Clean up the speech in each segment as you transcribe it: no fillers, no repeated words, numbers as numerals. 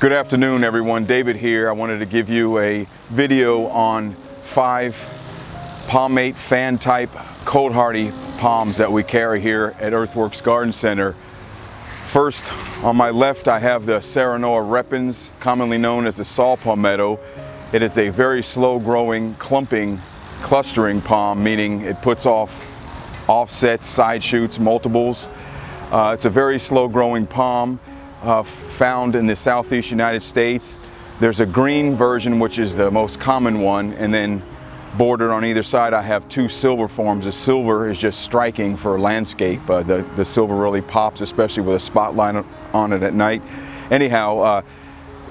Good afternoon, everyone. David here. I wanted to give you a video on 5 palmate fan type cold hardy palms that we carry here at Earthworks Garden Center. First, on my left, I have the Serenoa repens, commonly known as the saw palmetto. It is a very slow growing, clustering palm, meaning it puts off offsets, side shoots, multiples. It's a very slow growing palm. Found in the southeast United States. There's a green version, which is the most common one, and then bordered on either side I have 2 silver forms. The silver is just striking for landscape. The silver really pops, especially with a spotlight on it at night. Anyhow,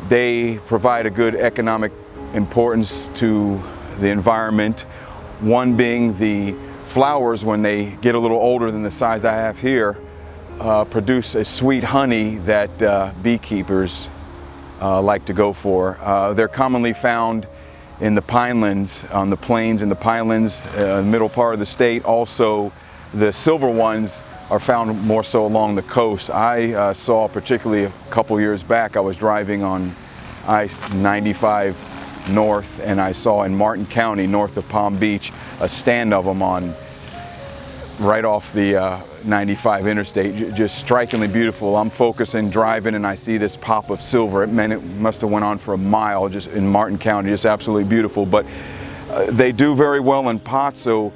they provide a good economic importance to the environment. One being the flowers, when they get a little older than the size I have here, produce a sweet honey that beekeepers like to go for. They're commonly found in the pinelands, on the plains in the pinelands, middle part of the state. Also, the silver ones are found more so along the coast. I saw, particularly a couple years back, I was driving on I-95 north, and I saw in Martin County, north of Palm Beach, a stand of them on right off the 95 interstate, just strikingly beautiful. I'm focusing, driving, and I see this pop of silver. It must have went on for a mile just in Martin County, just absolutely beautiful. But they do very well in pots, so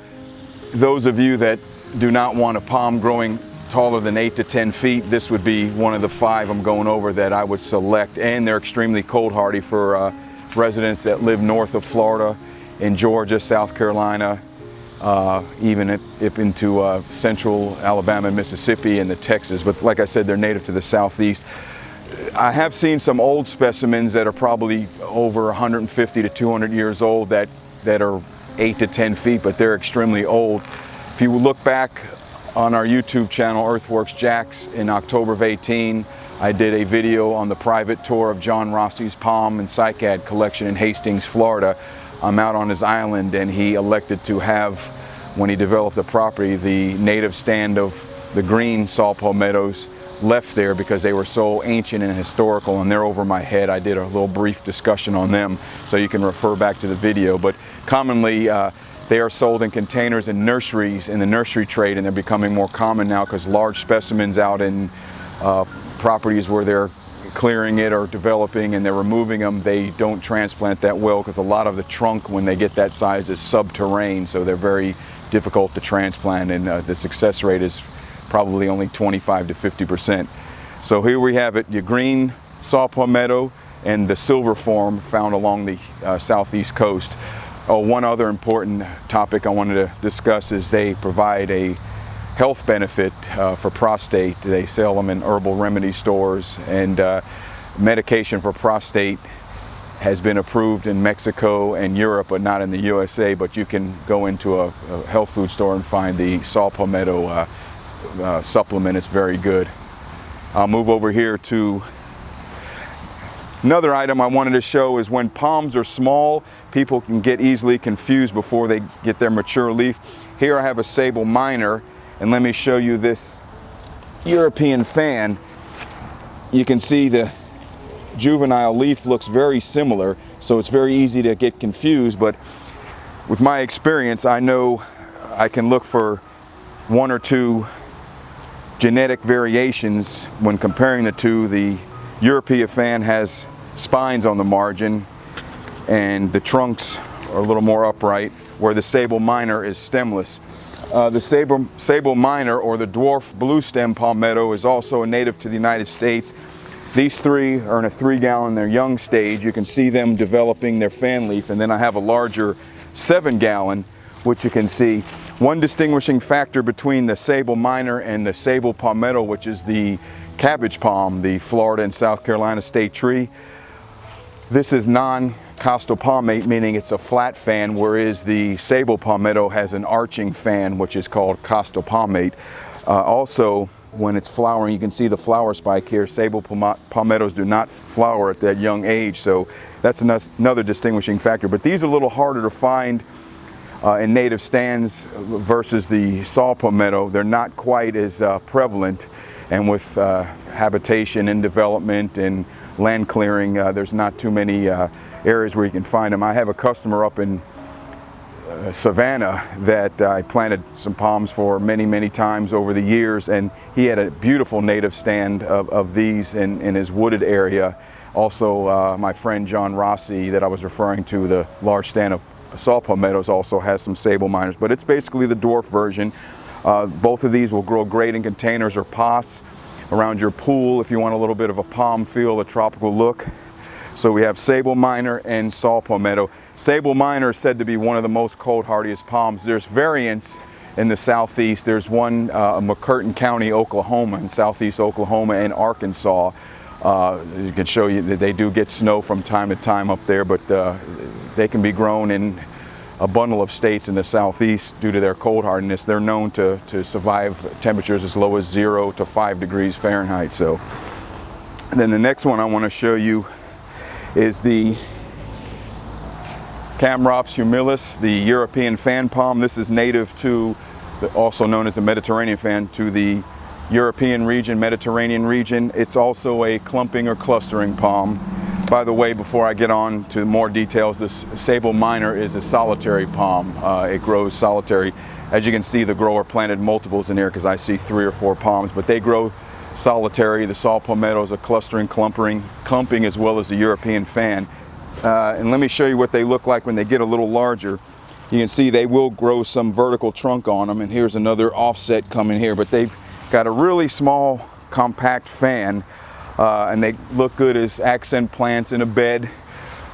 those of you that do not want a palm growing taller than 8 to 10 feet, this would be one of the 5 I'm going over that I would select. And they're extremely cold hardy for residents that live north of Florida, in Georgia, South Carolina, even up into central Alabama and Mississippi and the Texas. But like I said, they're native to the southeast. I have seen some old specimens that are probably over 150 to 200 years old that are 8 to 10 feet, but they're extremely old. If you look back on our YouTube channel, Earthworks Jacks, in October of 18, I did a video on the private tour of John Rossi's palm and cycad collection in Hastings, Florida. I'm out on his island, and he elected to have, when he developed the property, the native stand of the green saw palmettos left there because they were so ancient and historical, and they're over my head. I did a little brief discussion on them, so you can refer back to the video. But commonly they are sold in containers in nurseries, in the nursery trade, and they're becoming more common now because large specimens out in properties where they're clearing it or developing and they're removing them, they don't transplant that well because a lot of the trunk, when they get that size, is subterranean, so they're very difficult to transplant, and the success rate is probably only 25 to 50%. So here we have it, your green saw palmetto and the silver form found along the southeast coast. Oh, one other important topic I wanted to discuss is they provide a health benefit for prostate. They sell them in herbal remedy stores, and medication for prostate has been approved in Mexico and Europe, but not in the USA. But you can go into a health food store and find the saw palmetto supplement. It's very good. I'll move over here to another item I wanted to show. Is when palms are small, people can get easily confused before they get their mature leaf. Here I have a Sable Minor, and let me show you this European fan. You can see the juvenile leaf looks very similar, so it's very easy to get confused. But with my experience, I know I can look for 1 or 2 genetic variations when comparing the two. The European fan has spines on the margin, and the trunks are a little more upright, where the Sable Minor is stemless. The Sable Minor, or the dwarf blue stem palmetto, is also a native to the United States. These 3 are in a 3-gallon, their young stage. You can see them developing their fan leaf, and then I have a larger 7-gallon, which you can see. One distinguishing factor between the Sable Minor and the Sable Palmetto, which is the cabbage palm, the Florida and South Carolina state tree, this is non-costal palmate, meaning it's a flat fan, whereas the Sable Palmetto has an arching fan, which is called costal palmate. Also, when it's flowering, you can see the flower spike here. Sable palmettos do not flower at that young age, so that's another distinguishing factor. But these are a little harder to find in native stands versus the saw palmetto. They're not quite as prevalent, and with habitation and development and land clearing. There's not too many areas where you can find them. I have a customer up in Savannah that I planted some palms for many times over the years, and he had a beautiful native stand of these in his wooded area. Also, my friend John Rossi that I was referring to, the large stand of saw palmettos, also has some sable minors, but it's basically the dwarf version. Both of these will grow great in containers or pots around your pool if you want a little bit of a palm feel, a tropical look. So we have sable minor and saw palmetto. Sable minor is said to be one of the most cold hardiest palms. There's variants in the southeast. There's one in McCurtain County, Oklahoma, in southeast Oklahoma and Arkansas. You can show you that they do get snow from time to time up there, but they can be grown in a bundle of states in the southeast due to their cold hardiness. They're known to survive temperatures as low as 0 to 5 degrees Fahrenheit. So, and then the next one I want to show you is the Chamaerops humilis, the European fan palm. This is native to, also known as the Mediterranean fan, to the European region, Mediterranean region. It's also a clumping or clustering palm. By the way, before I get on to more details, this sable minor is a solitary palm. It grows solitary. As you can see, the grower planted multiples in here because I see 3 or 4 palms, but they grow solitary. The saw palmetto is a clustering, clumping, as well as the European fan. And let me show you what they look like when they get a little larger. You can see they will grow some vertical trunk on them, and here's another offset coming here, but they've got a really small, compact fan, and they look good as accent plants in a bed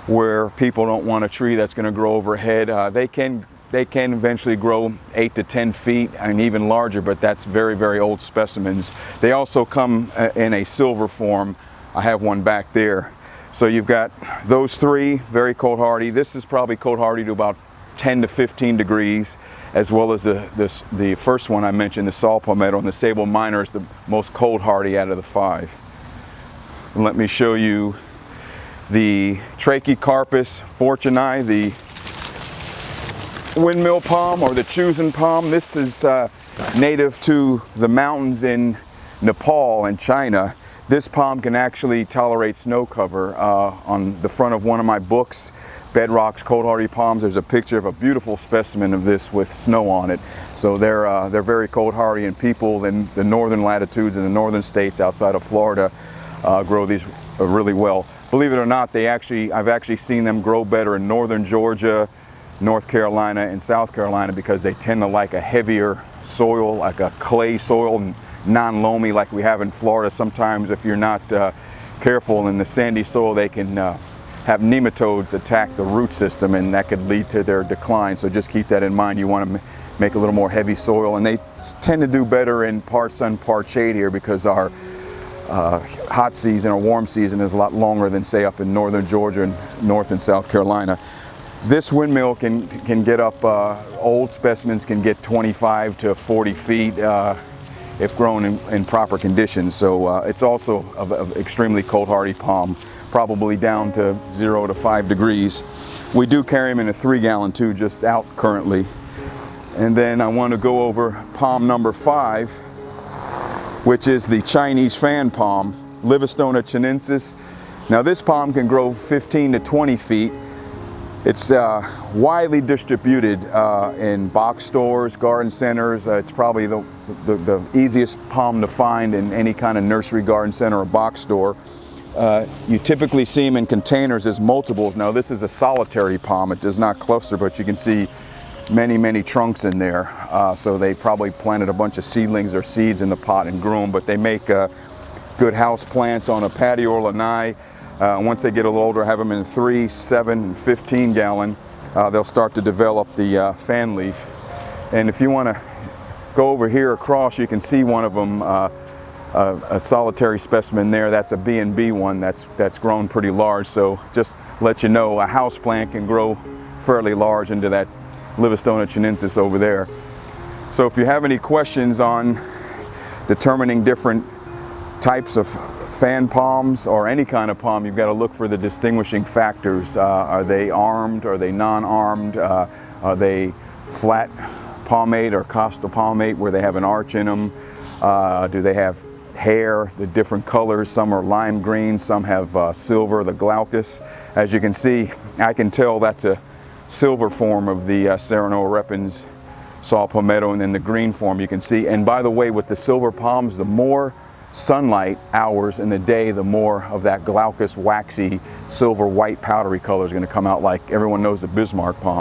where people don't want a tree that's going to grow overhead. They can eventually grow 8 to 10 feet and even larger, but that's very old specimens. They also come in a silver form. I have one back there. So you've got those 3, very cold hardy. This is probably cold hardy to about 10 to 15 degrees, as well as the first one I mentioned, the saw palmetto, and the sable minor is the most cold hardy out of the 5. And let me show you the Trachycarpus fortunei, the windmill palm or the Chosin palm. This is native to the mountains in Nepal and China. This palm can actually tolerate snow cover. On the front of one of my books, Bedrock's Cold Hardy Palms, there's a picture of a beautiful specimen of this with snow on it. So they're very cold hardy, and people in the northern latitudes and the northern states outside of Florida grow these really well. Believe it or not, I've actually seen them grow better in northern Georgia, North Carolina, and South Carolina because they tend to like a heavier soil, like a clay soil, non-loamy like we have in Florida. Sometimes if you're not careful in the sandy soil, they can have nematodes attack the root system, and that could lead to their decline. So just keep that in mind. You want to make a little more heavy soil, and they tend to do better in part sun, part shade here because our hot season or warm season is a lot longer than say up in northern Georgia and North and South Carolina. This windmill can get up, old specimens can get 25 to 40 feet if grown in proper conditions. So it's also an extremely cold hardy palm, probably down to 0 to 5 degrees. We do carry them in a 3-gallon too, just out currently. And then I want to go over palm number 5, which is the Chinese fan palm, Livistona chinensis. Now this palm can grow 15 to 20 feet. It's widely distributed in box stores, garden centers. It's probably the easiest palm to find in any kind of nursery, garden center, or box store. You typically see them in containers as multiples. Now this is a solitary palm. It does not cluster, but you can see many trunks in there. So they probably planted a bunch of seedlings or seeds in the pot and grew them, but they make good house plants on a patio or lanai. Once they get a little older, have them in 3, 7, and 15 gallon, they'll start to develop the fan leaf. And if you want to go over here across, you can see one of them, a solitary specimen there. That's a B&B one that's grown pretty large. So just let you know, a house plant can grow fairly large into that Livistona chinensis over there. So if you have any questions on determining different types of fan palms or any kind of palm, you've got to look for the distinguishing factors. Are they armed? Are they non-armed? Are they flat palmate or costal palmate where they have an arch in them? Do they have hair, the different colors. Some are lime green, some have silver, the glaucus. As you can see, I can tell that's a silver form of the Serenoa repens saw palmetto, and then the green form you can see. And by the way, with the silver palms, the more sunlight hours in the day, the more of that glaucous, waxy, silver white powdery color is going to come out, like everyone knows the Bismarck palm.